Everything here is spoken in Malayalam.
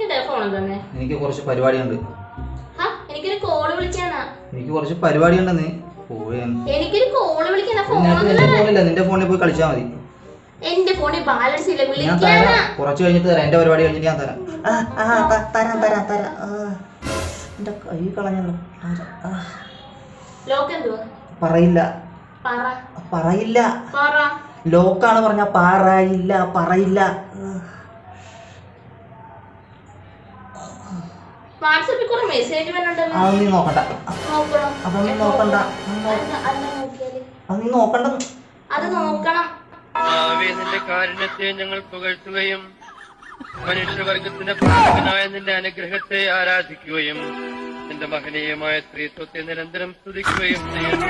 എനിക്ക് കുറച്ച് പരിപാടിയുണ്ട്. എനിക്കൊരു കോള് വിളിക്കാനാ. എനിക്ക് കുറച്ച് പരിപാടിയുണ്ടെന്ന്. എനിക്കൊരു കോള് വിളിക്കാനാ. ഫോണില്ല, നിന്റെ ഫോണിൽ പോയി കളിച്ചാൽ മതി. എന്റെ ഫോണിൽ ബാലൻസ് ഇല്ല. വിളിക്കാനാ. കുറച്ച് കഴിഞ്ഞിട്ട് തരാം. എന്റെ പരിപാടി കഴിഞ്ഞിട്ട് ഞാൻ തരാം. തരാം. എന്റെ കൈ കളഞ്ഞല്ലോ. ലോക്ക് എന്തുവാ? പറയില്ല. പറയില്ല. ലോക്കാണ് പറഞ്ഞ പറയില്ല. വാട്സാപ്പിൽ കുറെ മെസ്സേജ് വരുന്നുണ്ടല്ലോ. അത് നീ നോക്കണ്ട. അത് നോക്കണം. നിന്റെ കാരുണ്യത്തെ ഞങ്ങൾ പുകഴ്ത്തുകയും മനുഷ്യവർഗത്തിന്റെ പാലകനായ നിന്റെ അനുഗ്രഹത്തെ ആരാധിക്കുകയും നിന്റെ മഹനീയമായ സ്ത്രീത്വത്തെ നിരന്തരം സ്തുതിക്കുകയും ചെയ്യുന്നു.